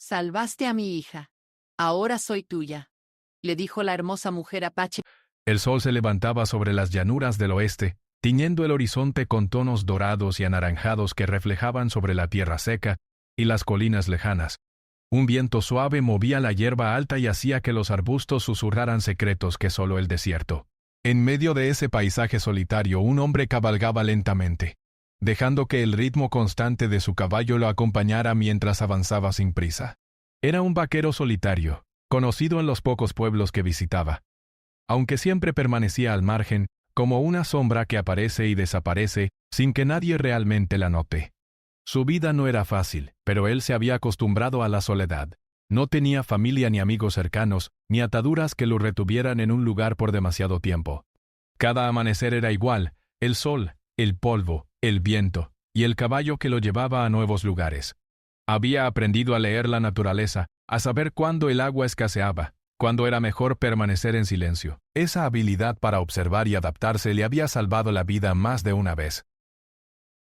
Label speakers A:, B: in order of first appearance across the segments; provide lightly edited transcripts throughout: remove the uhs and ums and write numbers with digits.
A: Salvaste a mi hija. Ahora soy tuya, le dijo la hermosa mujer apache.
B: El sol se levantaba sobre las llanuras del oeste, tiñendo el horizonte con tonos dorados y anaranjados que reflejaban sobre la tierra seca y las colinas lejanas. Un viento suave movía la hierba alta y hacía que los arbustos susurraran secretos que solo el desierto. En medio de ese paisaje solitario, un hombre cabalgaba lentamente, dejando que el ritmo constante de su caballo lo acompañara mientras avanzaba sin prisa. Era un vaquero solitario, conocido en los pocos pueblos que visitaba. Aunque siempre permanecía al margen, como una sombra que aparece y desaparece sin que nadie realmente la note. Su vida no era fácil, pero él se había acostumbrado a la soledad. No tenía familia ni amigos cercanos, ni ataduras que lo retuvieran en un lugar por demasiado tiempo. Cada amanecer era igual: el sol, el polvo, el viento, y el caballo que lo llevaba a nuevos lugares. Había aprendido a leer la naturaleza, a saber cuándo el agua escaseaba, cuándo era mejor permanecer en silencio. Esa habilidad para observar y adaptarse le había salvado la vida más de una vez.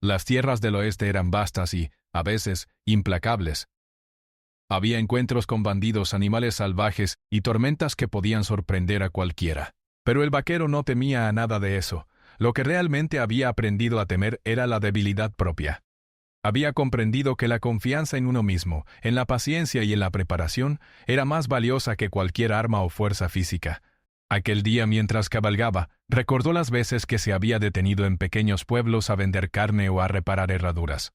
B: Las tierras del oeste eran vastas y, a veces, implacables. Había encuentros con bandidos, animales salvajes y tormentas que podían sorprender a cualquiera. Pero el vaquero no temía a nada de eso. Lo que realmente había aprendido a temer era la debilidad propia. Había comprendido que la confianza en uno mismo, en la paciencia y en la preparación, era más valiosa que cualquier arma o fuerza física. Aquel día, mientras cabalgaba, recordó las veces que se había detenido en pequeños pueblos a vender carne o a reparar herraduras.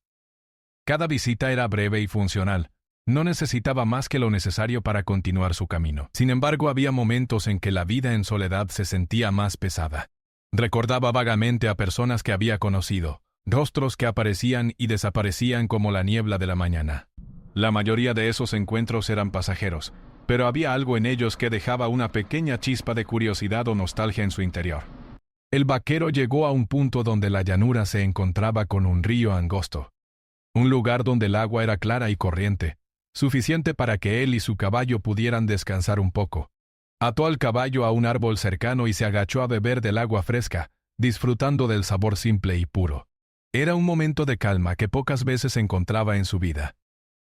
B: Cada visita era breve y funcional. No necesitaba más que lo necesario para continuar su camino. Sin embargo, había momentos en que la vida en soledad se sentía más pesada. Recordaba vagamente a personas que había conocido, rostros que aparecían y desaparecían como la niebla de la mañana. La mayoría de esos encuentros eran pasajeros, pero había algo en ellos que dejaba una pequeña chispa de curiosidad o nostalgia en su interior. El vaquero llegó a un punto donde la llanura se encontraba con un río angosto. Un lugar donde el agua era clara y corriente, suficiente para que él y su caballo pudieran descansar un poco. Ató al caballo a un árbol cercano y se agachó a beber del agua fresca, disfrutando del sabor simple y puro. Era un momento de calma que pocas veces encontraba en su vida.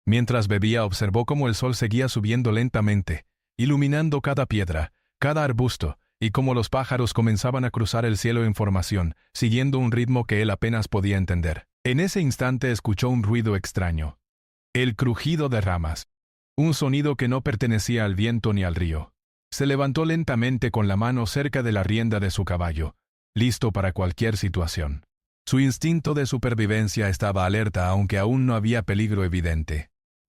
B: Mientras bebía, observó cómo el sol seguía subiendo lentamente, iluminando cada piedra, cada arbusto, y cómo los pájaros comenzaban a cruzar el cielo en formación, siguiendo un ritmo que él apenas podía entender. En ese instante escuchó un ruido extraño. El crujido de ramas. Un sonido que no pertenecía al viento ni al río. Se levantó lentamente con la mano cerca de la rienda de su caballo, listo para cualquier situación. Su instinto de supervivencia estaba alerta, aunque aún no había peligro evidente.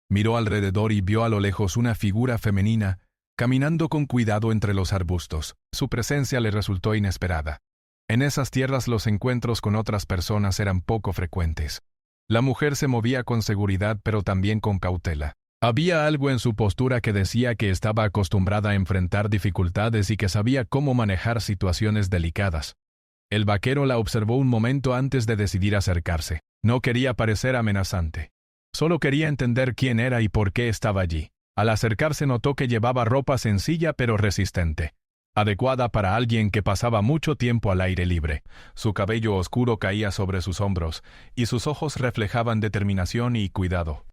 B: Miró alrededor y vio a lo lejos una figura femenina, caminando con cuidado entre los arbustos. Su presencia le resultó inesperada. En esas tierras los encuentros con otras personas eran poco frecuentes. La mujer se movía con seguridad, pero también con cautela. Había algo en su postura que decía que estaba acostumbrada a enfrentar dificultades y que sabía cómo manejar situaciones delicadas. El vaquero la observó un momento antes de decidir acercarse. No quería parecer amenazante. Solo quería entender quién era y por qué estaba allí. Al acercarse notó que llevaba ropa sencilla pero resistente, adecuada para alguien que pasaba mucho tiempo al aire libre. Su cabello oscuro caía sobre sus hombros, y sus ojos reflejaban determinación y cuidado.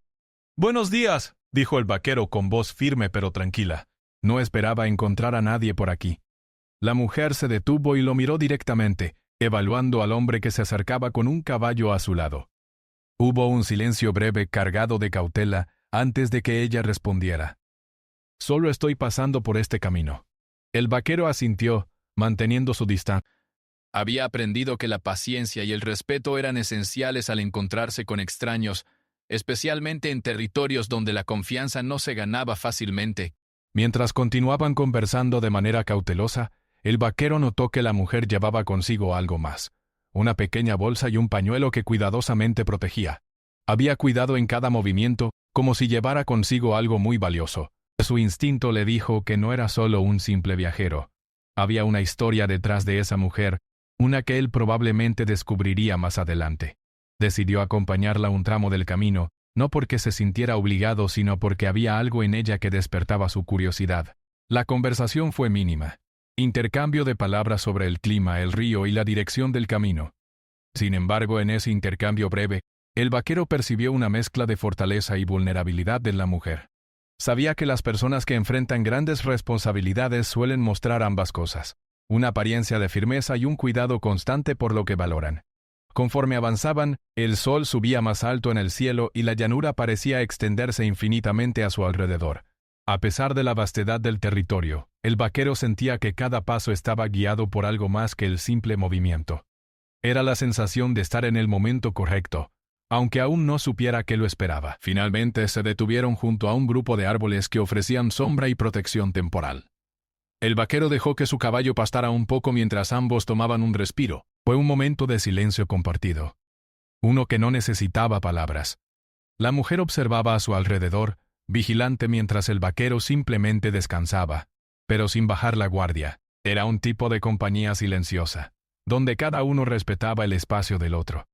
B: «Buenos días», dijo el vaquero con voz firme pero tranquila. No esperaba encontrar a nadie por aquí. La mujer se detuvo y lo miró directamente, evaluando al hombre que se acercaba con un caballo a su lado. Hubo un silencio breve cargado de cautela antes de que ella respondiera. «Solo estoy pasando por este camino». El vaquero asintió, manteniendo su distancia. Había aprendido que la paciencia y el respeto eran esenciales al encontrarse con extraños, especialmente en territorios donde la confianza no se ganaba fácilmente. Mientras continuaban conversando de manera cautelosa, el vaquero notó que la mujer llevaba consigo algo más. Una pequeña bolsa y un pañuelo que cuidadosamente protegía. Había cuidado en cada movimiento, como si llevara consigo algo muy valioso. Su instinto le dijo que no era solo un simple viajero. Había una historia detrás de esa mujer, una que él probablemente descubriría más adelante. Decidió acompañarla un tramo del camino, no porque se sintiera obligado, sino porque había algo en ella que despertaba su curiosidad. La conversación fue mínima. Intercambio de palabras sobre el clima, el río y la dirección del camino. Sin embargo, en ese intercambio breve, el vaquero percibió una mezcla de fortaleza y vulnerabilidad en la mujer. Sabía que las personas que enfrentan grandes responsabilidades suelen mostrar ambas cosas, una apariencia de firmeza y un cuidado constante por lo que valoran. Conforme avanzaban, el sol subía más alto en el cielo y la llanura parecía extenderse infinitamente a su alrededor. A pesar de la vastedad del territorio, el vaquero sentía que cada paso estaba guiado por algo más que el simple movimiento. Era la sensación de estar en el momento correcto, aunque aún no supiera qué lo esperaba. Finalmente se detuvieron junto a un grupo de árboles que ofrecían sombra y protección temporal. El vaquero dejó que su caballo pastara un poco mientras ambos tomaban un respiro. Fue un momento de silencio compartido. Uno que no necesitaba palabras. La mujer observaba a su alrededor, vigilante mientras el vaquero simplemente descansaba, pero sin bajar la guardia. Era un tipo de compañía silenciosa, donde cada uno respetaba el espacio del otro.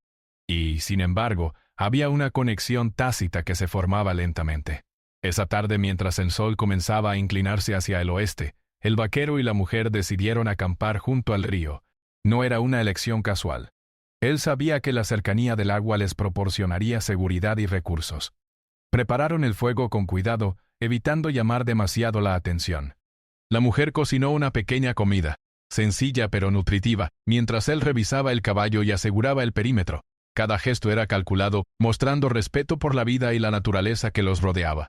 B: Y, sin embargo, había una conexión tácita que se formaba lentamente. Esa tarde, mientras el sol comenzaba a inclinarse hacia el oeste, el vaquero y la mujer decidieron acampar junto al río. No era una elección casual. Él sabía que la cercanía del agua les proporcionaría seguridad y recursos. Prepararon el fuego con cuidado, evitando llamar demasiado la atención. La mujer cocinó una pequeña comida, sencilla pero nutritiva, mientras él revisaba el caballo y aseguraba el perímetro. Cada gesto era calculado, mostrando respeto por la vida y la naturaleza que los rodeaba.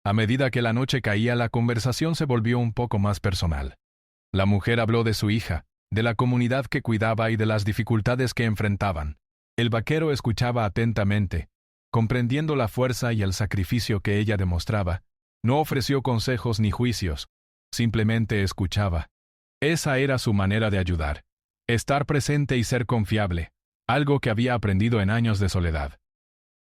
B: A medida que la noche caía, la conversación se volvió un poco más personal. La mujer habló de su hija, de la comunidad que cuidaba y de las dificultades que enfrentaban. El vaquero escuchaba atentamente, comprendiendo la fuerza y el sacrificio que ella demostraba. No ofreció consejos ni juicios, simplemente escuchaba. Esa era su manera de ayudar. Estar presente y ser confiable, algo que había aprendido en años de soledad.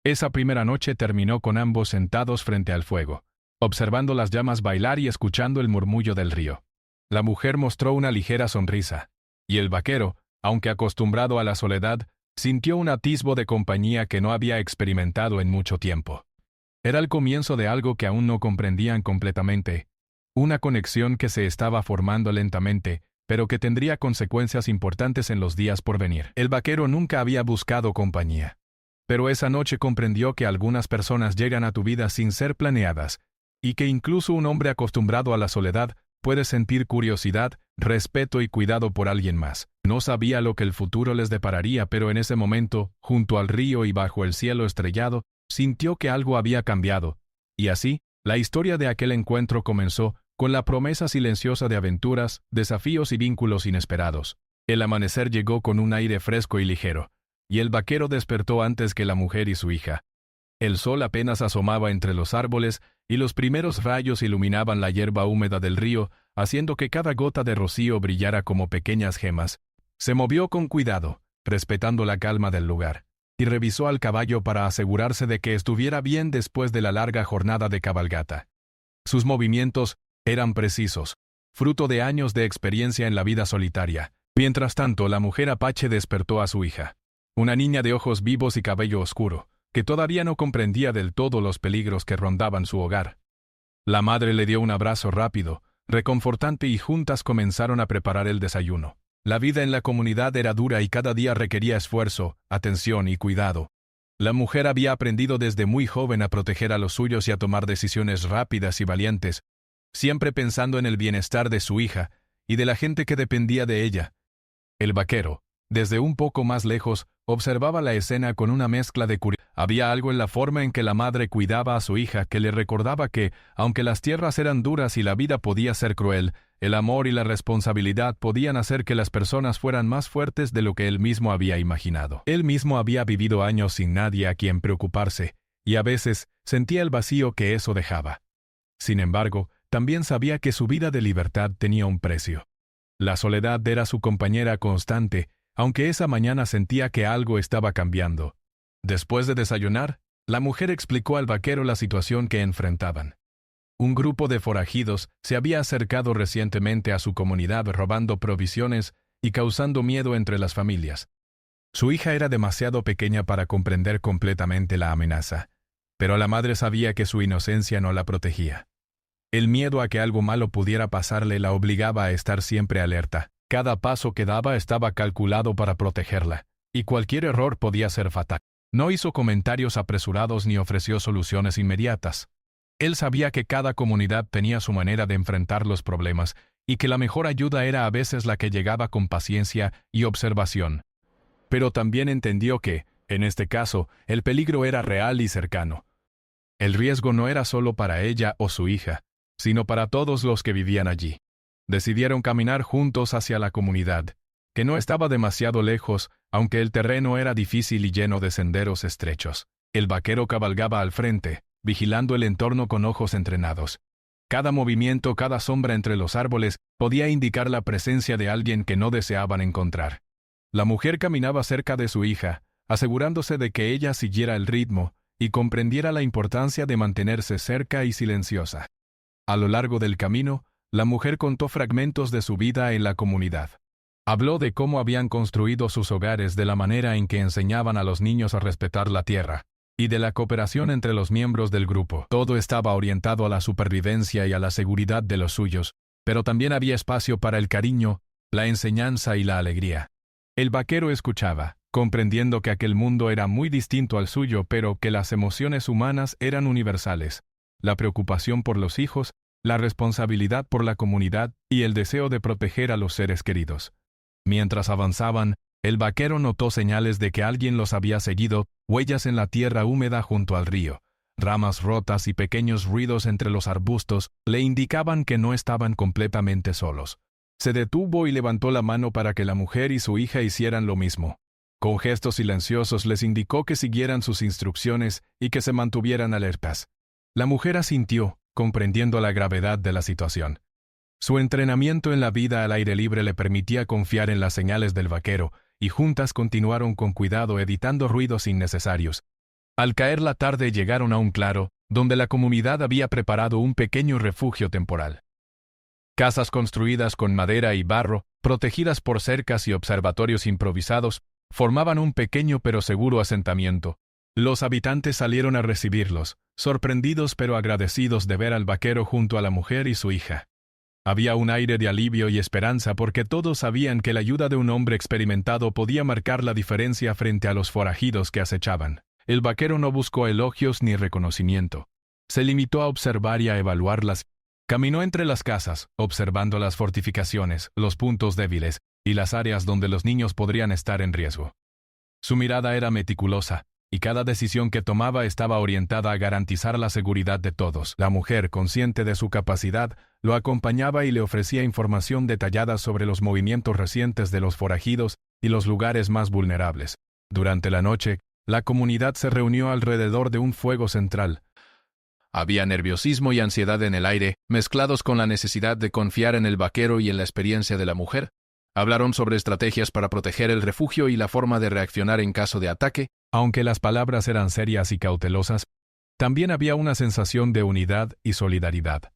B: Esa primera noche terminó con ambos sentados frente al fuego, observando las llamas bailar y escuchando el murmullo del río. La mujer mostró una ligera sonrisa, y el vaquero, aunque acostumbrado a la soledad, sintió un atisbo de compañía que no había experimentado en mucho tiempo. Era el comienzo de algo que aún no comprendían completamente, una conexión que se estaba formando lentamente, pero que tendría consecuencias importantes en los días por venir. El vaquero nunca había buscado compañía, pero esa noche comprendió que algunas personas llegan a tu vida sin ser planeadas, y que incluso un hombre acostumbrado a la soledad puede sentir curiosidad, respeto y cuidado por alguien más. No sabía lo que el futuro les depararía, pero en ese momento, junto al río y bajo el cielo estrellado, sintió que algo había cambiado. Y así, la historia de aquel encuentro comenzó, con la promesa silenciosa de aventuras, desafíos y vínculos inesperados. El amanecer llegó con un aire fresco y ligero, y el vaquero despertó antes que la mujer y su hija. El sol apenas asomaba entre los árboles, y los primeros rayos iluminaban la hierba húmeda del río, haciendo que cada gota de rocío brillara como pequeñas gemas. Se movió con cuidado, respetando la calma del lugar, y revisó al caballo para asegurarse de que estuviera bien después de la larga jornada de cabalgata. Sus movimientos eran precisos, fruto de años de experiencia en la vida solitaria. Mientras tanto, la mujer apache despertó a su hija, una niña de ojos vivos y cabello oscuro, que todavía no comprendía del todo los peligros que rondaban su hogar. La madre le dio un abrazo rápido, reconfortante, y juntas comenzaron a preparar el desayuno. La vida en la comunidad era dura y cada día requería esfuerzo, atención y cuidado. La mujer había aprendido desde muy joven a proteger a los suyos y a tomar decisiones rápidas y valientes, siempre pensando en el bienestar de su hija y de la gente que dependía de ella. El vaquero, desde un poco más lejos, observaba la escena con una mezcla de curiosidad. Había algo en la forma en que la madre cuidaba a su hija que le recordaba que, aunque las tierras eran duras y la vida podía ser cruel, el amor y la responsabilidad podían hacer que las personas fueran más fuertes de lo que él mismo había imaginado. Él mismo había vivido años sin nadie a quien preocuparse, y a veces sentía el vacío que eso dejaba. Sin embargo, también sabía que su vida de libertad tenía un precio. La soledad era su compañera constante, aunque esa mañana sentía que algo estaba cambiando. Después de desayunar, la mujer explicó al vaquero la situación que enfrentaban. Un grupo de forajidos se había acercado recientemente a su comunidad robando provisiones y causando miedo entre las familias. Su hija era demasiado pequeña para comprender completamente la amenaza, pero la madre sabía que su inocencia no la protegía. El miedo a que algo malo pudiera pasarle la obligaba a estar siempre alerta. Cada paso que daba estaba calculado para protegerla, y cualquier error podía ser fatal. No hizo comentarios apresurados ni ofreció soluciones inmediatas. Él sabía que cada comunidad tenía su manera de enfrentar los problemas y que la mejor ayuda era a veces la que llegaba con paciencia y observación. Pero también entendió que, en este caso, el peligro era real y cercano. El riesgo no era solo para ella o su hija, sino para todos los que vivían allí. Decidieron caminar juntos hacia la comunidad, que no estaba demasiado lejos, aunque el terreno era difícil y lleno de senderos estrechos. El vaquero cabalgaba al frente, vigilando el entorno con ojos entrenados. Cada movimiento, cada sombra entre los árboles, podía indicar la presencia de alguien que no deseaban encontrar. La mujer caminaba cerca de su hija, asegurándose de que ella siguiera el ritmo y comprendiera la importancia de mantenerse cerca y silenciosa. A lo largo del camino, la mujer contó fragmentos de su vida en la comunidad. Habló de cómo habían construido sus hogares, de la manera en que enseñaban a los niños a respetar la tierra, y de la cooperación entre los miembros del grupo. Todo estaba orientado a la supervivencia y a la seguridad de los suyos, pero también había espacio para el cariño, la enseñanza y la alegría. El vaquero escuchaba, comprendiendo que aquel mundo era muy distinto al suyo, pero que las emociones humanas eran universales: la preocupación por los hijos, la responsabilidad por la comunidad y el deseo de proteger a los seres queridos. Mientras avanzaban, el vaquero notó señales de que alguien los había seguido, huellas en la tierra húmeda junto al río. Ramas rotas y pequeños ruidos entre los arbustos le indicaban que no estaban completamente solos. Se detuvo y levantó la mano para que la mujer y su hija hicieran lo mismo. Con gestos silenciosos les indicó que siguieran sus instrucciones y que se mantuvieran alertas. La mujer asintió, comprendiendo la gravedad de la situación. Su entrenamiento en la vida al aire libre le permitía confiar en las señales del vaquero, y juntas continuaron con cuidado evitando ruidos innecesarios. Al caer la tarde llegaron a un claro, donde la comunidad había preparado un pequeño refugio temporal. Casas construidas con madera y barro, protegidas por cercas y observatorios improvisados, formaban un pequeño pero seguro asentamiento. Los habitantes salieron a recibirlos, sorprendidos pero agradecidos de ver al vaquero junto a la mujer y su hija. Había un aire de alivio y esperanza porque todos sabían que la ayuda de un hombre experimentado podía marcar la diferencia frente a los forajidos que acechaban. El vaquero no buscó elogios ni reconocimiento. Se limitó a observar y a evaluarlas. Caminó entre las casas, observando las fortificaciones, los puntos débiles y las áreas donde los niños podrían estar en riesgo. Su mirada era meticulosa, y cada decisión que tomaba estaba orientada a garantizar la seguridad de todos. La mujer, consciente de su capacidad, lo acompañaba y le ofrecía información detallada sobre los movimientos recientes de los forajidos y los lugares más vulnerables. Durante la noche, la comunidad se reunió alrededor de un fuego central. Había nerviosismo y ansiedad en el aire, mezclados con la necesidad de confiar en el vaquero y en la experiencia de la mujer. Hablaron sobre estrategias para proteger el refugio y la forma de reaccionar en caso de ataque. Aunque las palabras eran serias y cautelosas, también había una sensación de unidad y solidaridad.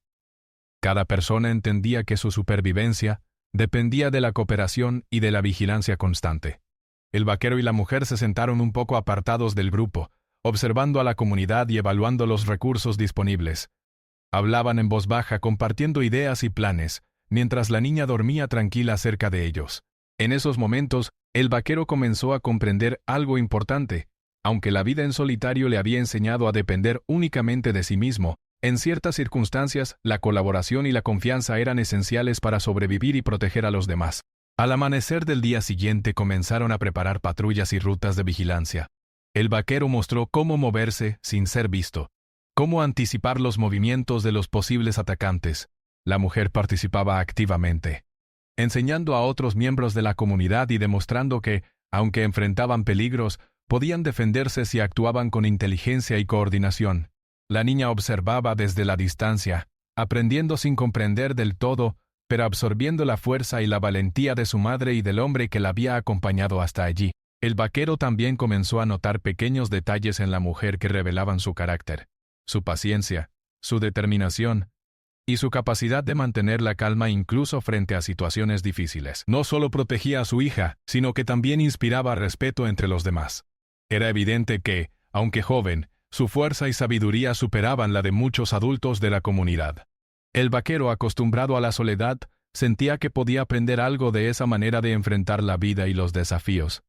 B: Cada persona entendía que su supervivencia dependía de la cooperación y de la vigilancia constante. El vaquero y la mujer se sentaron un poco apartados del grupo, observando a la comunidad y evaluando los recursos disponibles. Hablaban en voz baja, compartiendo ideas y planes, mientras la niña dormía tranquila cerca de ellos. En esos momentos, el vaquero comenzó a comprender algo importante. Aunque la vida en solitario le había enseñado a depender únicamente de sí mismo, en ciertas circunstancias, la colaboración y la confianza eran esenciales para sobrevivir y proteger a los demás. Al amanecer del día siguiente comenzaron a preparar patrullas y rutas de vigilancia. El vaquero mostró cómo moverse sin ser visto, cómo anticipar los movimientos de los posibles atacantes. La mujer participaba activamente, enseñando a otros miembros de la comunidad y demostrando que, aunque enfrentaban peligros, podían defenderse si actuaban con inteligencia y coordinación. La niña observaba desde la distancia, aprendiendo sin comprender del todo, pero absorbiendo la fuerza y la valentía de su madre y del hombre que la había acompañado hasta allí. El vaquero también comenzó a notar pequeños detalles en la mujer que revelaban su carácter, su paciencia, su determinación y su capacidad de mantener la calma incluso frente a situaciones difíciles. No solo protegía a su hija, sino que también inspiraba respeto entre los demás. Era evidente que, aunque joven, su fuerza y sabiduría superaban la de muchos adultos de la comunidad. El vaquero, acostumbrado a la soledad, sentía que podía aprender algo de esa manera de enfrentar la vida y los desafíos.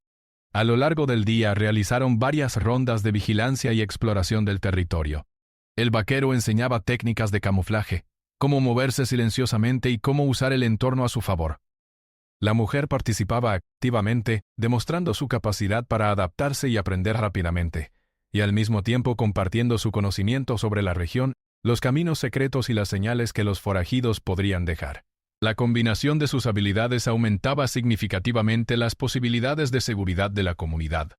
B: A lo largo del día realizaron varias rondas de vigilancia y exploración del territorio. El vaquero enseñaba técnicas de camuflaje, cómo moverse silenciosamente y cómo usar el entorno a su favor. La mujer participaba activamente, demostrando su capacidad para adaptarse y aprender rápidamente, y al mismo tiempo compartiendo su conocimiento sobre la región, los caminos secretos y las señales que los forajidos podrían dejar. La combinación de sus habilidades aumentaba significativamente las posibilidades de seguridad de la comunidad.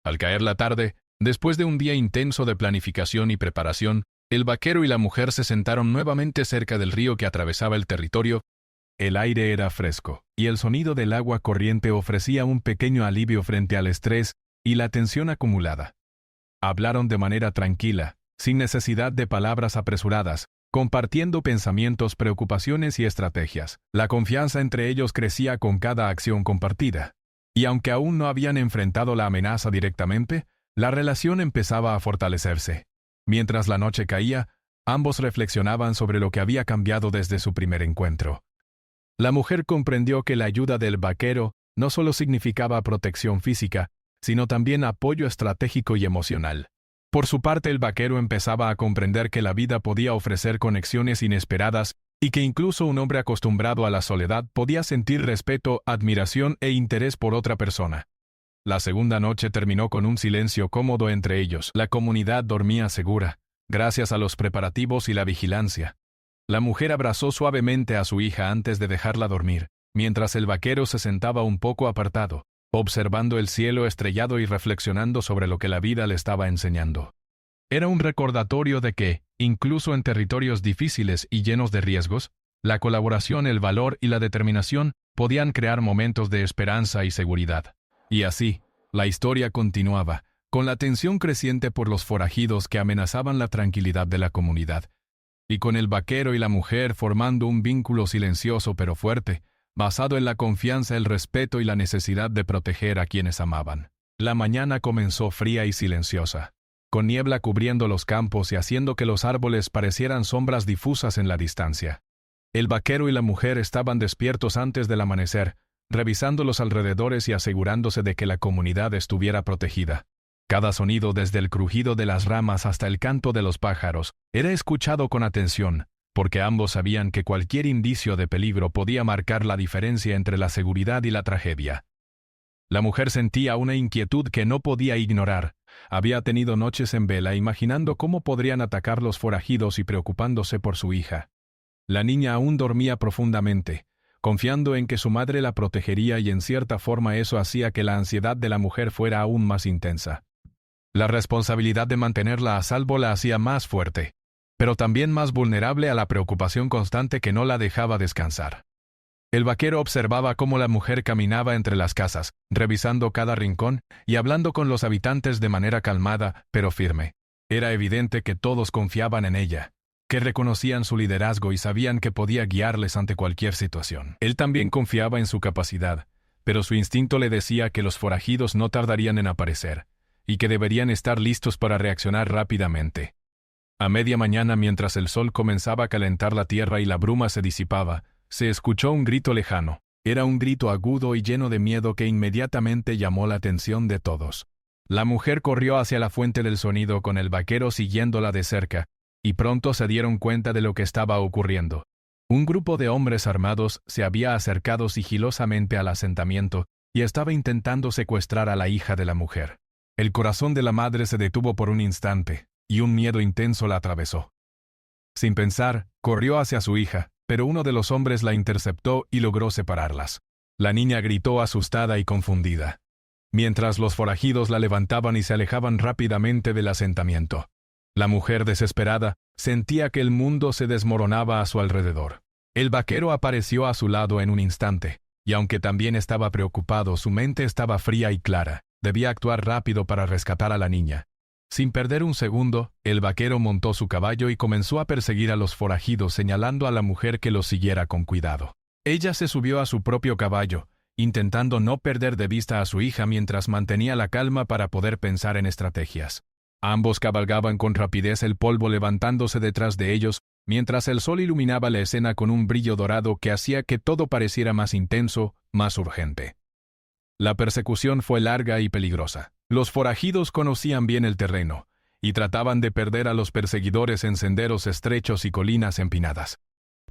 B: Al caer la tarde, después de un día intenso de planificación y preparación, el vaquero y la mujer se sentaron nuevamente cerca del río que atravesaba el territorio. El aire era fresco, y el sonido del agua corriente ofrecía un pequeño alivio frente al estrés y la tensión acumulada. Hablaron de manera tranquila, sin necesidad de palabras apresuradas, compartiendo pensamientos, preocupaciones y estrategias. La confianza entre ellos crecía con cada acción compartida. Y aunque aún no habían enfrentado la amenaza directamente, la relación empezaba a fortalecerse. Mientras la noche caía, ambos reflexionaban sobre lo que había cambiado desde su primer encuentro. La mujer comprendió que la ayuda del vaquero no solo significaba protección física, sino también apoyo estratégico y emocional. Por su parte, el vaquero empezaba a comprender que la vida podía ofrecer conexiones inesperadas y que incluso un hombre acostumbrado a la soledad podía sentir respeto, admiración e interés por otra persona. La segunda noche terminó con un silencio cómodo entre ellos. La comunidad dormía segura, gracias a los preparativos y la vigilancia. La mujer abrazó suavemente a su hija antes de dejarla dormir, mientras el vaquero se sentaba un poco apartado, observando el cielo estrellado y reflexionando sobre lo que la vida le estaba enseñando. Era un recordatorio de que, incluso en territorios difíciles y llenos de riesgos, la colaboración, el valor y la determinación podían crear momentos de esperanza y seguridad. Y así, la historia continuaba, con la tensión creciente por los forajidos que amenazaban la tranquilidad de la comunidad, y con el vaquero y la mujer formando un vínculo silencioso pero fuerte, basado en la confianza, el respeto y la necesidad de proteger a quienes amaban. La mañana comenzó fría y silenciosa, con niebla cubriendo los campos y haciendo que los árboles parecieran sombras difusas en la distancia. El vaquero y la mujer estaban despiertos antes del amanecer, revisando los alrededores y asegurándose de que la comunidad estuviera protegida. Cada sonido, desde el crujido de las ramas hasta el canto de los pájaros, era escuchado con atención, porque ambos sabían que cualquier indicio de peligro podía marcar la diferencia entre la seguridad y la tragedia. La mujer sentía una inquietud que no podía ignorar. Había tenido noches en vela imaginando cómo podrían atacar los forajidos y preocupándose por su hija. La niña aún dormía profundamente, confiando en que su madre la protegería, y en cierta forma eso hacía que la ansiedad de la mujer fuera aún más intensa. La responsabilidad de mantenerla a salvo la hacía más fuerte, pero también más vulnerable a la preocupación constante que no la dejaba descansar. El vaquero observaba cómo la mujer caminaba entre las casas, revisando cada rincón y hablando con los habitantes de manera calmada, pero firme. Era evidente que todos confiaban en ella, que reconocían su liderazgo y sabían que podía guiarles ante cualquier situación. Él también confiaba en su capacidad, pero su instinto le decía que los forajidos no tardarían en aparecer, y que deberían estar listos para reaccionar rápidamente. A media mañana, mientras el sol comenzaba a calentar la tierra y la bruma se disipaba, se escuchó un grito lejano. Era un grito agudo y lleno de miedo que inmediatamente llamó la atención de todos. La mujer corrió hacia la fuente del sonido con el vaquero siguiéndola de cerca, y pronto se dieron cuenta de lo que estaba ocurriendo. Un grupo de hombres armados se había acercado sigilosamente al asentamiento y estaba intentando secuestrar a la hija de la mujer. El corazón de la madre se detuvo por un instante, y un miedo intenso la atravesó. Sin pensar, corrió hacia su hija, pero uno de los hombres la interceptó y logró separarlas. La niña gritó asustada y confundida, mientras los forajidos la levantaban y se alejaban rápidamente del asentamiento. La mujer, desesperada, sentía que el mundo se desmoronaba a su alrededor. El vaquero apareció a su lado en un instante, y aunque también estaba preocupado, su mente estaba fría y clara. Debía actuar rápido para rescatar a la niña. Sin perder un segundo, el vaquero montó su caballo y comenzó a perseguir a los forajidos, señalando a la mujer que los siguiera con cuidado. Ella se subió a su propio caballo, intentando no perder de vista a su hija mientras mantenía la calma para poder pensar en estrategias. Ambos cabalgaban con rapidez, el polvo levantándose detrás de ellos, mientras el sol iluminaba la escena con un brillo dorado que hacía que todo pareciera más intenso, más urgente. La persecución fue larga y peligrosa. Los forajidos conocían bien el terreno, y trataban de perder a los perseguidores en senderos estrechos y colinas empinadas.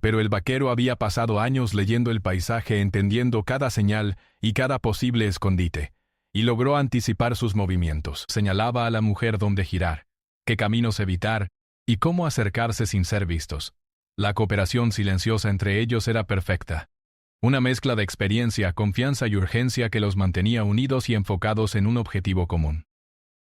B: Pero el vaquero había pasado años leyendo el paisaje, entendiendo cada señal y cada posible escondite, y logró anticipar sus movimientos. Señalaba a la mujer dónde girar, qué caminos evitar y cómo acercarse sin ser vistos. La cooperación silenciosa entre ellos era perfecta. Una mezcla de experiencia, confianza y urgencia que los mantenía unidos y enfocados en un objetivo común.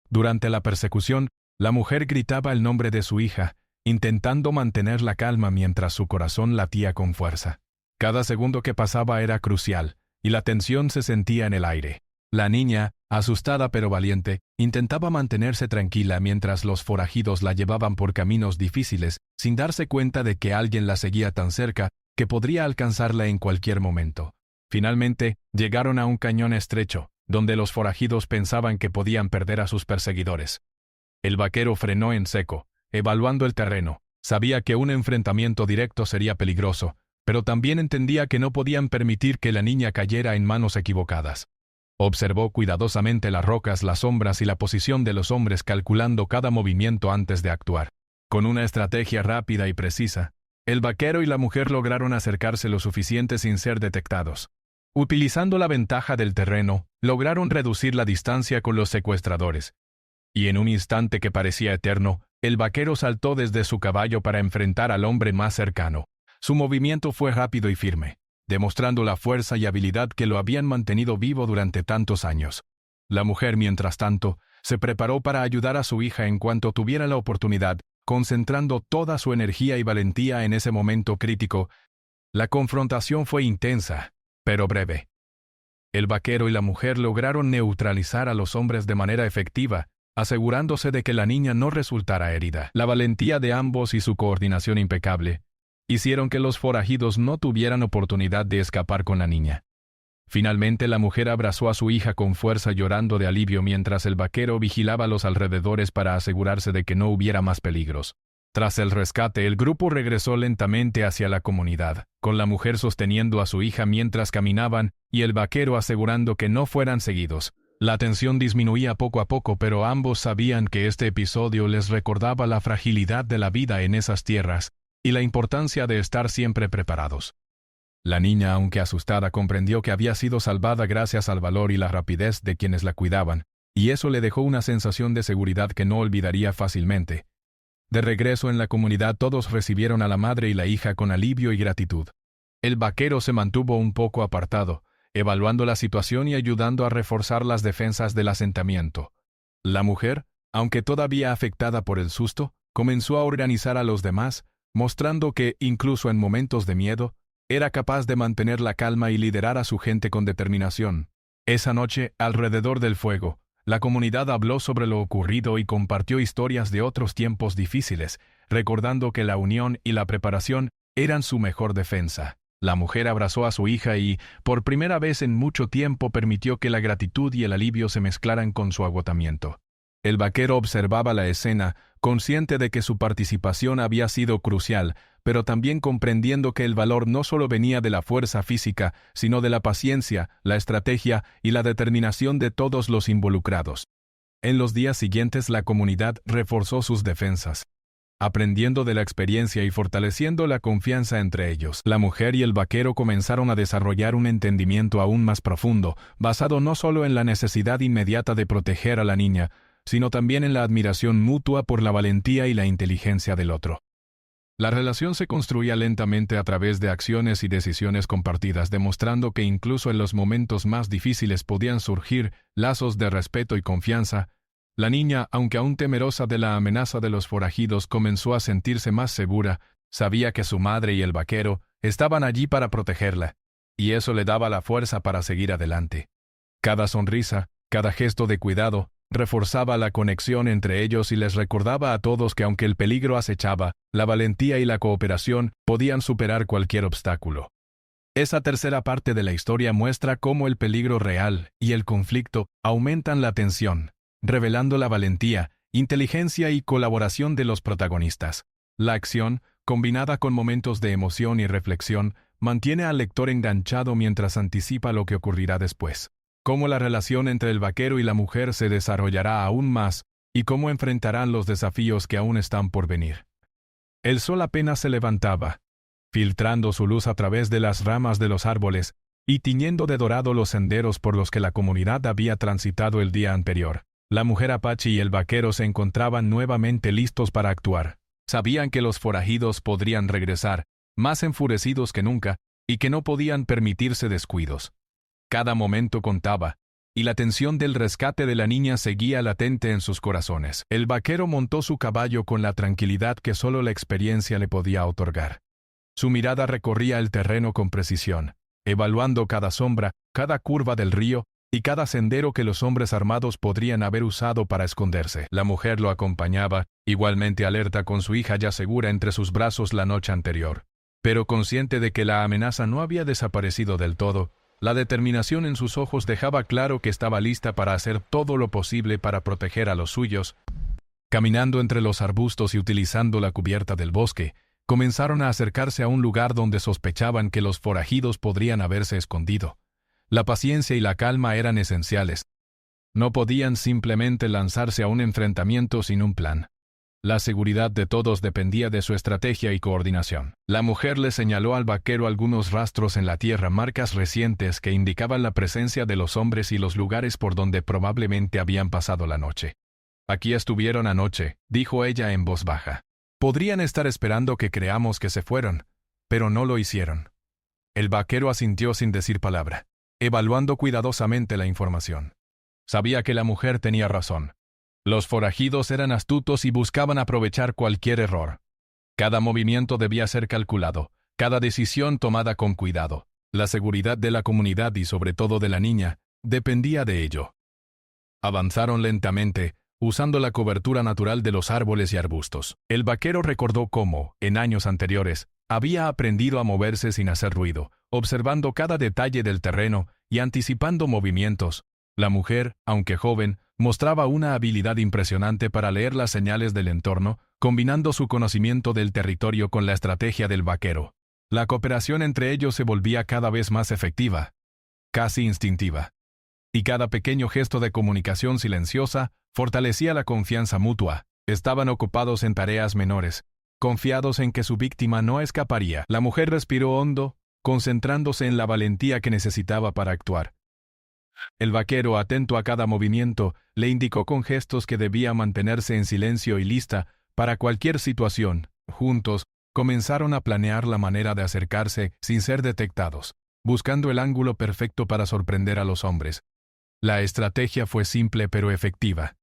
B: Durante la persecución, la mujer gritaba el nombre de su hija, intentando mantener la calma mientras su corazón latía con fuerza. Cada segundo que pasaba era crucial, y la tensión se sentía en el aire. La niña, asustada pero valiente, intentaba mantenerse tranquila mientras los forajidos la llevaban por caminos difíciles, sin darse cuenta de que alguien la seguía tan cerca que podría alcanzarla en cualquier momento. Finalmente, llegaron a un cañón estrecho, donde los forajidos pensaban que podían perder a sus perseguidores. El vaquero frenó en seco, evaluando el terreno. Sabía que un enfrentamiento directo sería peligroso, pero también entendía que no podían permitir que la niña cayera en manos equivocadas. Observó cuidadosamente las rocas, las sombras y la posición de los hombres, calculando cada movimiento antes de actuar. Con una estrategia rápida y precisa, el vaquero y la mujer lograron acercarse lo suficiente sin ser detectados. Utilizando la ventaja del terreno, lograron reducir la distancia con los secuestradores. Y en un instante que parecía eterno, el vaquero saltó desde su caballo para enfrentar al hombre más cercano. Su movimiento fue rápido y firme, demostrando la fuerza y habilidad que lo habían mantenido vivo durante tantos años. La mujer, mientras tanto, se preparó para ayudar a su hija en cuanto tuviera la oportunidad, concentrando toda su energía y valentía en ese momento crítico. La confrontación fue intensa, pero breve. El vaquero y la mujer lograron neutralizar a los hombres de manera efectiva, asegurándose de que la niña no resultara herida. La valentía de ambos y su coordinación impecable hicieron que los forajidos no tuvieran oportunidad de escapar con la niña. Finalmente la mujer abrazó a su hija con fuerza, llorando de alivio, mientras el vaquero vigilaba los alrededores para asegurarse de que no hubiera más peligros. Tras el rescate, el grupo regresó lentamente hacia la comunidad, con la mujer sosteniendo a su hija mientras caminaban y el vaquero asegurando que no fueran seguidos. La tensión disminuía poco a poco, pero ambos sabían que este episodio les recordaba la fragilidad de la vida en esas tierras y la importancia de estar siempre preparados. La niña, aunque asustada, comprendió que había sido salvada gracias al valor y la rapidez de quienes la cuidaban, y eso le dejó una sensación de seguridad que no olvidaría fácilmente. De regreso en la comunidad, todos recibieron a la madre y la hija con alivio y gratitud. El vaquero se mantuvo un poco apartado, evaluando la situación y ayudando a reforzar las defensas del asentamiento. La mujer, aunque todavía afectada por el susto, comenzó a organizar a los demás, mostrando que, incluso en momentos de miedo, era capaz de mantener la calma y liderar a su gente con determinación. Esa noche, alrededor del fuego, la comunidad habló sobre lo ocurrido y compartió historias de otros tiempos difíciles, recordando que la unión y la preparación eran su mejor defensa. La mujer abrazó a su hija y, por primera vez en mucho tiempo, permitió que la gratitud y el alivio se mezclaran con su agotamiento. El vaquero observaba la escena, consciente de que su participación había sido crucial, pero también comprendiendo que el valor no solo venía de la fuerza física, sino de la paciencia, la estrategia y la determinación de todos los involucrados. En los días siguientes, la comunidad reforzó sus defensas, aprendiendo de la experiencia y fortaleciendo la confianza entre ellos. La mujer y el vaquero comenzaron a desarrollar un entendimiento aún más profundo, basado no solo en la necesidad inmediata de proteger a la niña, sino también en la admiración mutua por la valentía y la inteligencia del otro. La relación se construía lentamente a través de acciones y decisiones compartidas, demostrando que incluso en los momentos más difíciles podían surgir lazos de respeto y confianza. La niña, aunque aún temerosa de la amenaza de los forajidos, comenzó a sentirse más segura. Sabía que su madre y el vaquero estaban allí para protegerla, y eso le daba la fuerza para seguir adelante. Cada sonrisa, cada gesto de cuidado, reforzaba la conexión entre ellos y les recordaba a todos que aunque el peligro acechaba, la valentía y la cooperación podían superar cualquier obstáculo. Esa tercera parte de la historia muestra cómo el peligro real y el conflicto aumentan la tensión, revelando la valentía, inteligencia y colaboración de los protagonistas. La acción, combinada con momentos de emoción y reflexión, mantiene al lector enganchado mientras anticipa lo que ocurrirá después. Cómo la relación entre el vaquero y la mujer se desarrollará aún más, y cómo enfrentarán los desafíos que aún están por venir. El sol apenas se levantaba, filtrando su luz a través de las ramas de los árboles y tiñendo de dorado los senderos por los que la comunidad había transitado el día anterior. La mujer apache y el vaquero se encontraban nuevamente listos para actuar. Sabían que los forajidos podrían regresar, más enfurecidos que nunca, y que no podían permitirse descuidos. Cada momento contaba, y la tensión del rescate de la niña seguía latente en sus corazones. El vaquero montó su caballo con la tranquilidad que solo la experiencia le podía otorgar. Su mirada recorría el terreno con precisión, evaluando cada sombra, cada curva del río y cada sendero que los hombres armados podrían haber usado para esconderse. La mujer lo acompañaba, igualmente alerta con su hija ya segura entre sus brazos la noche anterior. Pero consciente de que la amenaza no había desaparecido del todo, la determinación en sus ojos dejaba claro que estaba lista para hacer todo lo posible para proteger a los suyos. Caminando entre los arbustos y utilizando la cubierta del bosque, comenzaron a acercarse a un lugar donde sospechaban que los forajidos podrían haberse escondido. La paciencia y la calma eran esenciales. No podían simplemente lanzarse a un enfrentamiento sin un plan. La seguridad de todos dependía de su estrategia y coordinación. La mujer le señaló al vaquero algunos rastros en la tierra, marcas recientes que indicaban la presencia de los hombres y los lugares por donde probablemente habían pasado la noche. «Aquí estuvieron anoche», dijo ella en voz baja. «Podrían estar esperando que creamos que se fueron, pero no lo hicieron». El vaquero asintió sin decir palabra, evaluando cuidadosamente la información. Sabía que la mujer tenía razón. Los forajidos eran astutos y buscaban aprovechar cualquier error. Cada movimiento debía ser calculado, cada decisión tomada con cuidado. La seguridad de la comunidad y sobre todo de la niña dependía de ello. Avanzaron lentamente, usando la cobertura natural de los árboles y arbustos. El vaquero recordó cómo, en años anteriores, había aprendido a moverse sin hacer ruido, observando cada detalle del terreno y anticipando movimientos. La mujer, aunque joven, mostraba una habilidad impresionante para leer las señales del entorno, combinando su conocimiento del territorio con la estrategia del vaquero. La cooperación entre ellos se volvía cada vez más efectiva, casi instintiva. Y cada pequeño gesto de comunicación silenciosa fortalecía la confianza mutua. Estaban ocupados en tareas menores, confiados en que su víctima no escaparía. La mujer respiró hondo, concentrándose en la valentía que necesitaba para actuar. El vaquero, atento a cada movimiento, le indicó con gestos que debía mantenerse en silencio y lista para cualquier situación. Juntos, comenzaron a planear la manera de acercarse sin ser detectados, buscando el ángulo perfecto para sorprender a los hombres. La estrategia fue simple pero efectiva.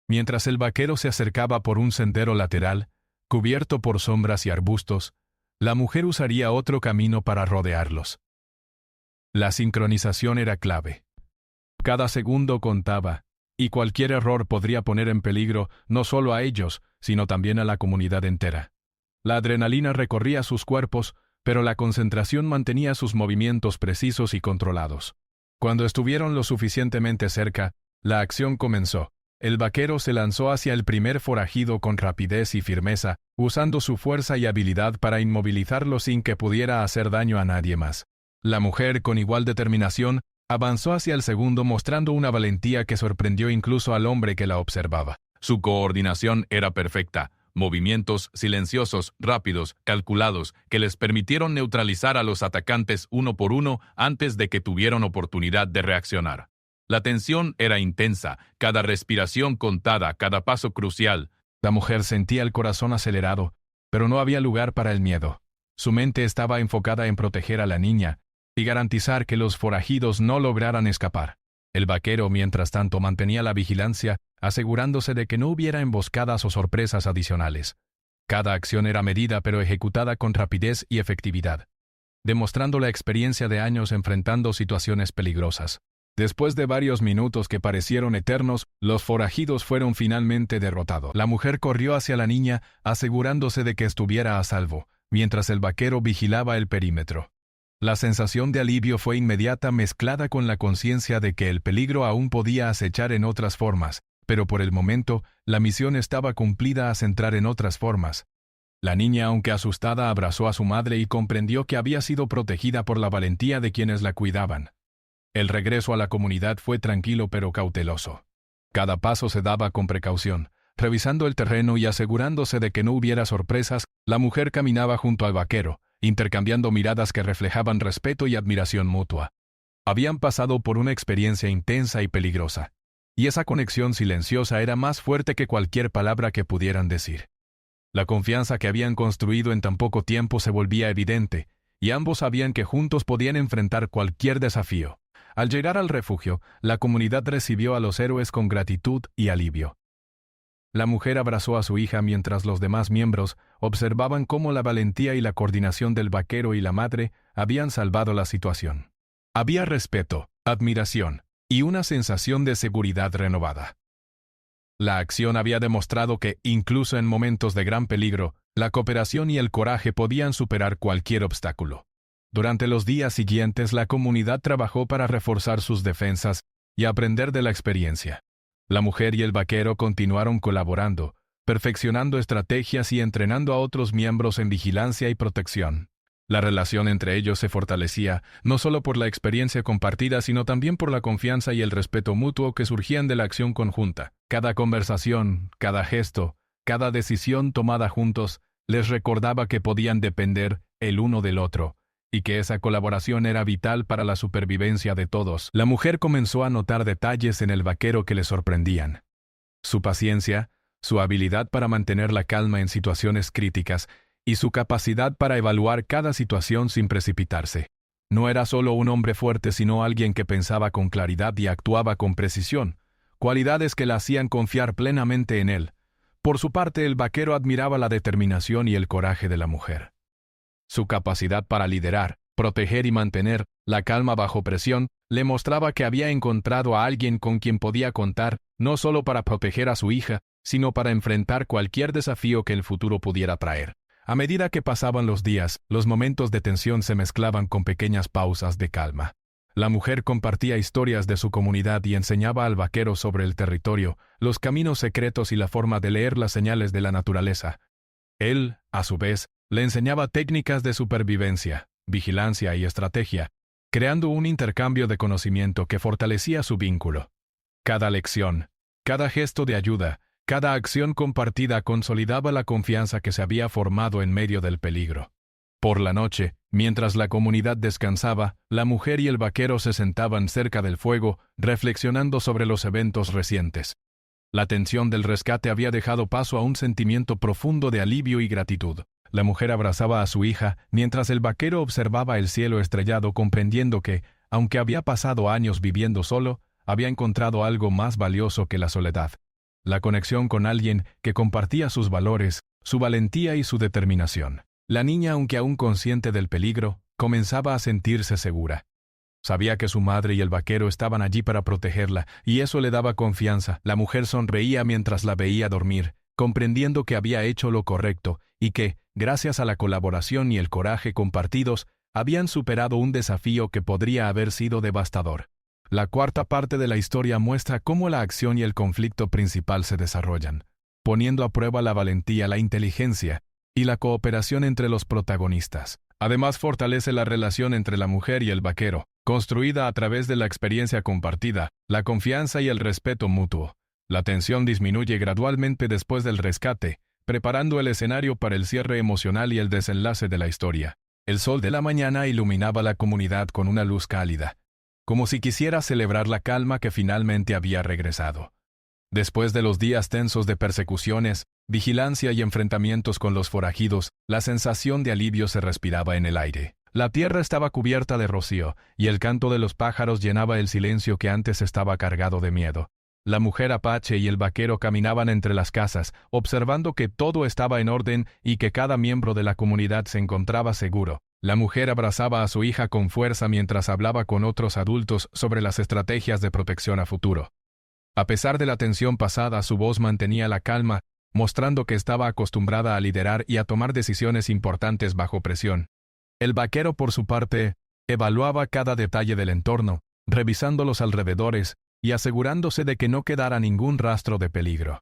B: Mientras el vaquero se acercaba por un sendero lateral, cubierto por sombras y arbustos, la mujer usaría otro camino para rodearlos. La sincronización era clave. Cada segundo contaba, y cualquier error podría poner en peligro no solo a ellos, sino también a la comunidad entera. La adrenalina recorría sus cuerpos, pero la concentración mantenía sus movimientos precisos y controlados. Cuando estuvieron lo suficientemente cerca, la acción comenzó. El vaquero se lanzó hacia el primer forajido con rapidez y firmeza, usando su fuerza y habilidad para inmovilizarlo sin que pudiera hacer daño a nadie más. La mujer, con igual determinación, avanzó hacia el segundo mostrando una valentía que sorprendió incluso al hombre que la observaba. Su coordinación era perfecta, movimientos silenciosos, rápidos, calculados, que les permitieron neutralizar a los atacantes uno por uno antes de que tuvieran oportunidad de reaccionar. La tensión era intensa, cada respiración contada, cada paso crucial. La mujer sentía el corazón acelerado, pero no había lugar para el miedo. Su mente estaba enfocada en proteger a la niña y garantizar que los forajidos no lograran escapar. El vaquero, mientras tanto, mantenía la vigilancia, asegurándose de que no hubiera emboscadas o sorpresas adicionales. Cada acción era medida pero ejecutada con rapidez y efectividad, demostrando la experiencia de años enfrentando situaciones peligrosas. Después de varios minutos que parecieron eternos, los forajidos fueron finalmente derrotados. La mujer corrió hacia la niña, asegurándose de que estuviera a salvo, mientras el vaquero vigilaba el perímetro. La sensación de alivio fue inmediata, mezclada con la conciencia de que el peligro aún podía acechar en otras formas, pero por el momento, la misión estaba cumplida a centrar en otras formas. La niña, aunque asustada, abrazó a su madre y comprendió que había sido protegida por la valentía de quienes la cuidaban. El regreso a la comunidad fue tranquilo pero cauteloso. Cada paso se daba con precaución. Revisando el terreno y asegurándose de que no hubiera sorpresas, la mujer caminaba junto al vaquero, intercambiando miradas que reflejaban respeto y admiración mutua. Habían pasado por una experiencia intensa y peligrosa, y esa conexión silenciosa era más fuerte que cualquier palabra que pudieran decir. La confianza que habían construido en tan poco tiempo se volvía evidente, y ambos sabían que juntos podían enfrentar cualquier desafío. Al llegar al refugio, la comunidad recibió a los héroes con gratitud y alivio. La mujer abrazó a su hija mientras los demás miembros observaban cómo la valentía y la coordinación del vaquero y la madre habían salvado la situación. Había respeto, admiración y una sensación de seguridad renovada. La acción había demostrado que, incluso en momentos de gran peligro, la cooperación y el coraje podían superar cualquier obstáculo. Durante los días siguientes, la comunidad trabajó para reforzar sus defensas y aprender de la experiencia. La mujer y el vaquero continuaron colaborando, perfeccionando estrategias y entrenando a otros miembros en vigilancia y protección. La relación entre ellos se fortalecía, no solo por la experiencia compartida, sino también por la confianza y el respeto mutuo que surgían de la acción conjunta. Cada conversación, cada gesto, cada decisión tomada juntos les recordaba que podían depender el uno del otro, y que esa colaboración era vital para la supervivencia de todos. La mujer comenzó a notar detalles en el vaquero que le sorprendían. Su paciencia, su habilidad para mantener la calma en situaciones críticas y su capacidad para evaluar cada situación sin precipitarse. No era solo un hombre fuerte, sino alguien que pensaba con claridad y actuaba con precisión, cualidades que la hacían confiar plenamente en él. Por su parte, el vaquero admiraba la determinación y el coraje de la mujer. Su capacidad para liderar, proteger y mantener la calma bajo presión le mostraba que había encontrado a alguien con quien podía contar, no solo para proteger a su hija, sino para enfrentar cualquier desafío que el futuro pudiera traer. A medida que pasaban los días, los momentos de tensión se mezclaban con pequeñas pausas de calma. La mujer compartía historias de su comunidad y enseñaba al vaquero sobre el territorio, los caminos secretos y la forma de leer las señales de la naturaleza. Él, a su vez, le enseñaba técnicas de supervivencia, vigilancia y estrategia, creando un intercambio de conocimiento que fortalecía su vínculo. Cada lección, cada gesto de ayuda, cada acción compartida consolidaba la confianza que se había formado en medio del peligro. Por la noche, mientras la comunidad descansaba, la mujer y el vaquero se sentaban cerca del fuego, reflexionando sobre los eventos recientes. La tensión del rescate había dejado paso a un sentimiento profundo de alivio y gratitud. La mujer abrazaba a su hija, mientras el vaquero observaba el cielo estrellado, comprendiendo que, aunque había pasado años viviendo solo, había encontrado algo más valioso que la soledad: la conexión con alguien que compartía sus valores, su valentía y su determinación. La niña, aunque aún consciente del peligro, comenzaba a sentirse segura. Sabía que su madre y el vaquero estaban allí para protegerla, y eso le daba confianza. La mujer sonreía mientras la veía dormir, comprendiendo que había hecho lo correcto y que, gracias a la colaboración y el coraje compartidos, habían superado un desafío que podría haber sido devastador. La cuarta parte de la historia muestra cómo la acción y el conflicto principal se desarrollan, poniendo a prueba la valentía, la inteligencia y la cooperación entre los protagonistas. Además, fortalece la relación entre la mujer y el vaquero, construida a través de la experiencia compartida, la confianza y el respeto mutuo. La tensión disminuye gradualmente después del rescate, preparando el escenario para el cierre emocional y el desenlace de la historia. El sol de la mañana iluminaba la comunidad con una luz cálida, como si quisiera celebrar la calma que finalmente había regresado. Después de los días tensos de persecuciones, vigilancia y enfrentamientos con los forajidos, la sensación de alivio se respiraba en el aire. La tierra estaba cubierta de rocío, y el canto de los pájaros llenaba el silencio que antes estaba cargado de miedo. La mujer apache y el vaquero caminaban entre las casas, observando que todo estaba en orden y que cada miembro de la comunidad se encontraba seguro. La mujer abrazaba a su hija con fuerza mientras hablaba con otros adultos sobre las estrategias de protección a futuro. A pesar de la tensión pasada, su voz mantenía la calma, mostrando que estaba acostumbrada a liderar y a tomar decisiones importantes bajo presión. El vaquero, por su parte, evaluaba cada detalle del entorno, revisando los alrededores y asegurándose de que no quedara ningún rastro de peligro.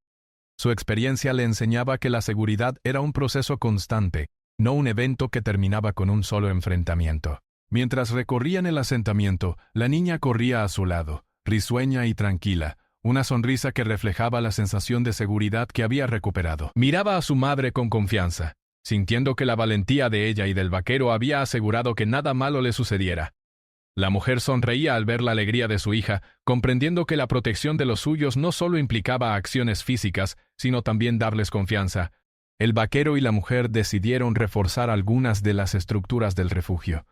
B: Su experiencia le enseñaba que la seguridad era un proceso constante, no un evento que terminaba con un solo enfrentamiento. Mientras recorrían el asentamiento, la niña corría a su lado, risueña y tranquila, una sonrisa que reflejaba la sensación de seguridad que había recuperado. Miraba a su madre con confianza, sintiendo que la valentía de ella y del vaquero había asegurado que nada malo le sucediera. La mujer sonreía al ver la alegría de su hija, comprendiendo que la protección de los suyos no solo implicaba acciones físicas, sino también darles confianza. El vaquero y la mujer decidieron reforzar algunas de las estructuras del refugio.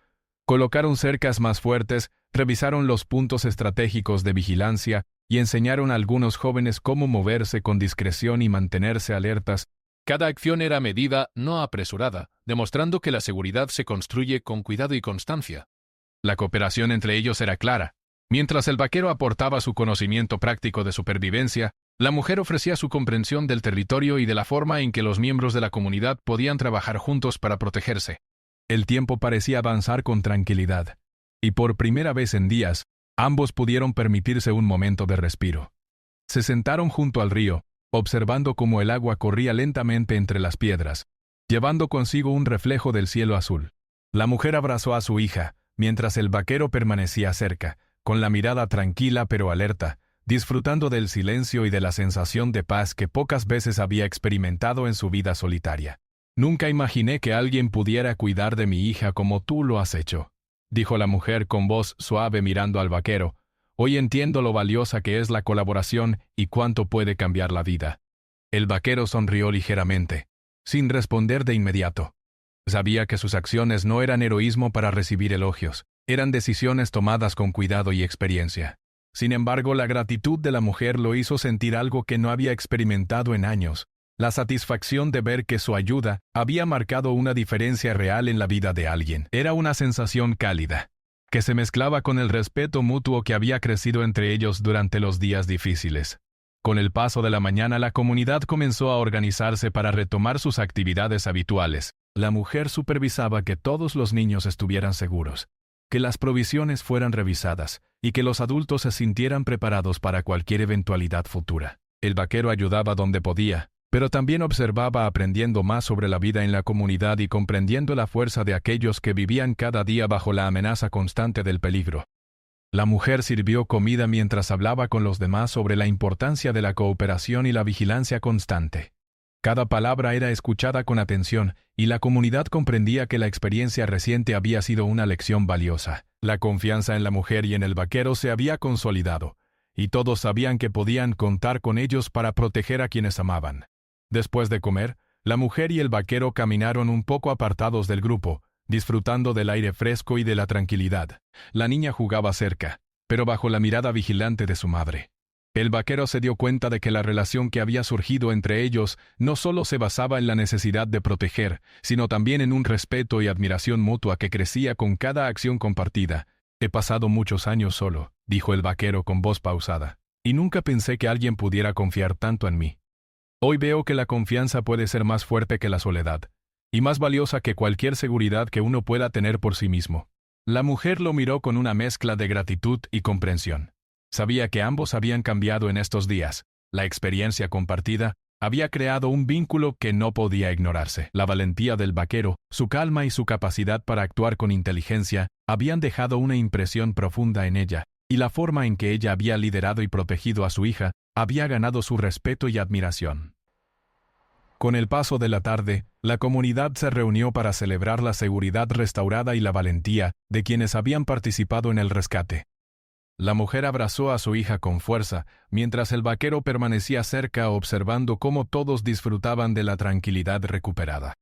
B: Colocaron cercas más fuertes, revisaron los puntos estratégicos de vigilancia y enseñaron a algunos jóvenes cómo moverse con discreción y mantenerse alertas. Cada acción era medida, no apresurada, demostrando que la seguridad se construye con cuidado y constancia. La cooperación entre ellos era clara. Mientras el vaquero aportaba su conocimiento práctico de supervivencia, la mujer ofrecía su comprensión del territorio y de la forma en que los miembros de la comunidad podían trabajar juntos para protegerse. El tiempo parecía avanzar con tranquilidad, y por primera vez en días, ambos pudieron permitirse un momento de respiro. Se sentaron junto al río, observando cómo el agua corría lentamente entre las piedras, llevando consigo un reflejo del cielo azul. La mujer abrazó a su hija, mientras el vaquero permanecía cerca, con la mirada tranquila pero alerta, disfrutando del silencio y de la sensación de paz que pocas veces había experimentado en su vida solitaria. «Nunca imaginé que alguien pudiera cuidar de mi hija como tú lo has hecho», dijo la mujer con voz suave mirando al vaquero. «Hoy entiendo lo valiosa que es la colaboración y cuánto puede cambiar la vida». El vaquero sonrió ligeramente, sin responder de inmediato. Sabía que sus acciones no eran heroísmo para recibir elogios, eran decisiones tomadas con cuidado y experiencia. Sin embargo, la gratitud de la mujer lo hizo sentir algo que no había experimentado en años, la satisfacción de ver que su ayuda había marcado una diferencia real en la vida de alguien. Era una sensación cálida, que se mezclaba con el respeto mutuo que había crecido entre ellos durante los días difíciles. Con el paso de la mañana, la comunidad comenzó a organizarse para retomar sus actividades habituales. La mujer supervisaba que todos los niños estuvieran seguros, que las provisiones fueran revisadas y que los adultos se sintieran preparados para cualquier eventualidad futura. El vaquero ayudaba donde podía, pero también observaba aprendiendo más sobre la vida en la comunidad y comprendiendo la fuerza de aquellos que vivían cada día bajo la amenaza constante del peligro. La mujer sirvió comida mientras hablaba con los demás sobre la importancia de la cooperación y la vigilancia constante. Cada palabra era escuchada con atención, y la comunidad comprendía que la experiencia reciente había sido una lección valiosa. La confianza en la mujer y en el vaquero se había consolidado, y todos sabían que podían contar con ellos para proteger a quienes amaban. Después de comer, la mujer y el vaquero caminaron un poco apartados del grupo, disfrutando del aire fresco y de la tranquilidad. La niña jugaba cerca, pero bajo la mirada vigilante de su madre. El vaquero se dio cuenta de que la relación que había surgido entre ellos no solo se basaba en la necesidad de proteger, sino también en un respeto y admiración mutua que crecía con cada acción compartida. «He pasado muchos años solo», dijo el vaquero con voz pausada, «y nunca pensé que alguien pudiera confiar tanto en mí. Hoy veo que la confianza puede ser más fuerte que la soledad, y más valiosa que cualquier seguridad que uno pueda tener por sí mismo». La mujer lo miró con una mezcla de gratitud y comprensión. Sabía que ambos habían cambiado en estos días. La experiencia compartida había creado un vínculo que no podía ignorarse. La valentía del vaquero, su calma y su capacidad para actuar con inteligencia habían dejado una impresión profunda en ella, y la forma en que ella había liderado y protegido a su hija había ganado su respeto y admiración. Con el paso de la tarde, la comunidad se reunió para celebrar la seguridad restaurada y la valentía de quienes habían participado en el rescate. La mujer abrazó a su hija con fuerza, mientras el vaquero permanecía cerca observando cómo todos disfrutaban de la tranquilidad recuperada.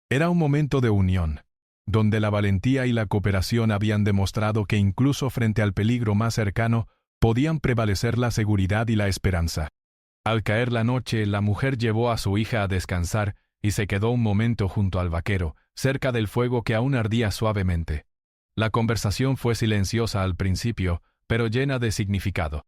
B: Era un momento de unión, donde la valentía y la cooperación habían demostrado que incluso frente al peligro más cercano, podían prevalecer la seguridad y la esperanza. Al caer la noche, la mujer llevó a su hija a descansar y se quedó un momento junto al vaquero, cerca del fuego que aún ardía suavemente. La conversación fue silenciosa al principio, pero llena de significado.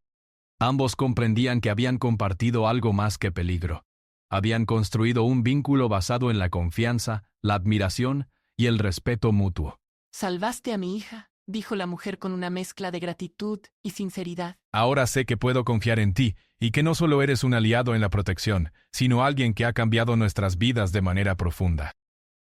B: Ambos comprendían que habían compartido algo más que peligro. Habían construido un vínculo basado en la confianza, la admiración y el respeto mutuo.
A: «Salvaste a mi hija», dijo la mujer con una mezcla de gratitud y sinceridad.
B: «Ahora sé que puedo confiar en ti, y que no solo eres un aliado en la protección, sino alguien que ha cambiado nuestras vidas de manera profunda».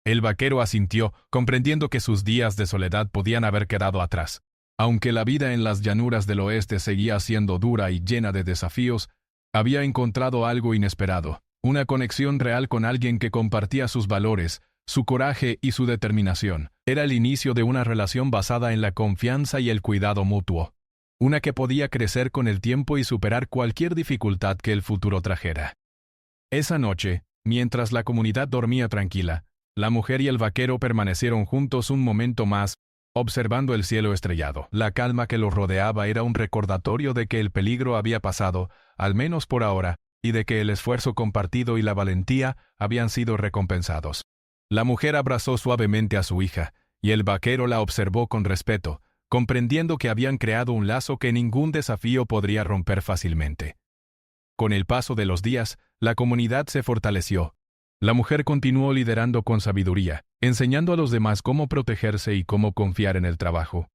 B: El vaquero asintió, comprendiendo que sus días de soledad podían haber quedado atrás. Aunque la vida en las llanuras del oeste seguía siendo dura y llena de desafíos, había encontrado algo inesperado, una conexión real con alguien que compartía sus valores, su coraje y su determinación. Era el inicio de una relación basada en la confianza y el cuidado mutuo, una que podía crecer con el tiempo y superar cualquier dificultad que el futuro trajera. Esa noche, mientras la comunidad dormía tranquila, la mujer y el vaquero permanecieron juntos un momento más, observando el cielo estrellado. La calma que los rodeaba era un recordatorio de que el peligro había pasado, al menos por ahora, y de que el esfuerzo compartido y la valentía habían sido recompensados. La mujer abrazó suavemente a su hija, y el vaquero la observó con respeto, comprendiendo que habían creado un lazo que ningún desafío podría romper fácilmente. Con el paso de los días, la comunidad se fortaleció. La mujer continuó liderando con sabiduría, enseñando a los demás cómo protegerse y cómo confiar en el trabajo.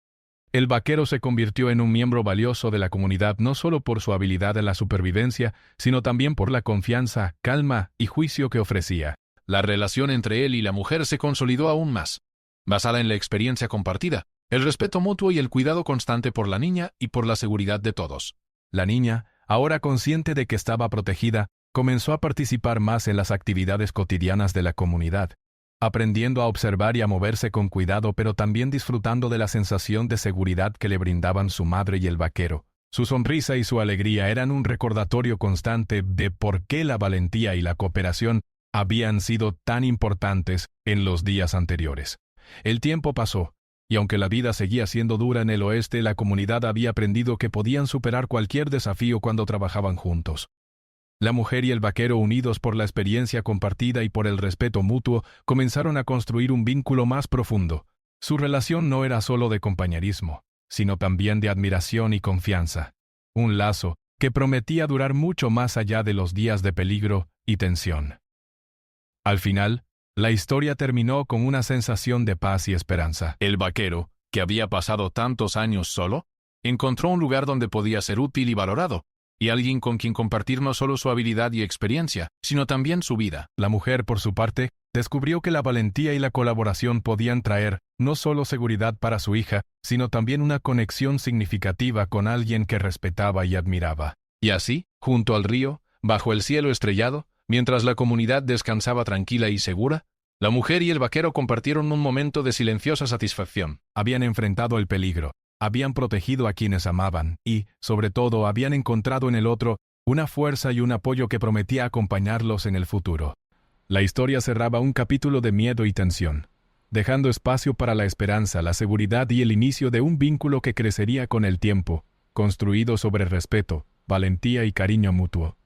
B: El vaquero se convirtió en un miembro valioso de la comunidad no solo por su habilidad en la supervivencia, sino también por la confianza, calma y juicio que ofrecía.
C: La relación entre él y la mujer se consolidó aún más, basada en la experiencia compartida, el respeto mutuo y el cuidado constante por la niña y por la seguridad de todos.
B: La niña, ahora consciente de que estaba protegida, comenzó a participar más en las actividades cotidianas de la comunidad, aprendiendo a observar y a moverse con cuidado, pero también disfrutando de la sensación de seguridad que le brindaban su madre y el vaquero. Su sonrisa y su alegría eran un recordatorio constante de por qué la valentía y la cooperación habían sido tan importantes en los días anteriores. El tiempo pasó, y aunque la vida seguía siendo dura en el oeste, la comunidad había aprendido que podían superar cualquier desafío cuando trabajaban juntos. La mujer y el vaquero, unidos por la experiencia compartida y por el respeto mutuo, comenzaron a construir un vínculo más profundo. Su relación no era solo de compañerismo, sino también de admiración y confianza. Un lazo que prometía durar mucho más allá de los días de peligro y tensión. Al final, la historia terminó con una sensación de paz y esperanza.
C: El vaquero, que había pasado tantos años solo, encontró un lugar donde podía ser útil y valorado, y alguien con quien compartir no solo su habilidad y experiencia, sino también su vida.
B: La mujer, por su parte, descubrió que la valentía y la colaboración podían traer no solo seguridad para su hija, sino también una conexión significativa con alguien que respetaba y admiraba.
C: Y así, junto al río, bajo el cielo estrellado, mientras la comunidad descansaba tranquila y segura, la mujer y el vaquero compartieron un momento de silenciosa satisfacción.
B: Habían enfrentado el peligro, habían protegido a quienes amaban y, sobre todo, habían encontrado en el otro una fuerza y un apoyo que prometía acompañarlos en el futuro. La historia cerraba un capítulo de miedo y tensión, dejando espacio para la esperanza, la seguridad y el inicio de un vínculo que crecería con el tiempo, construido sobre respeto, valentía y cariño mutuo.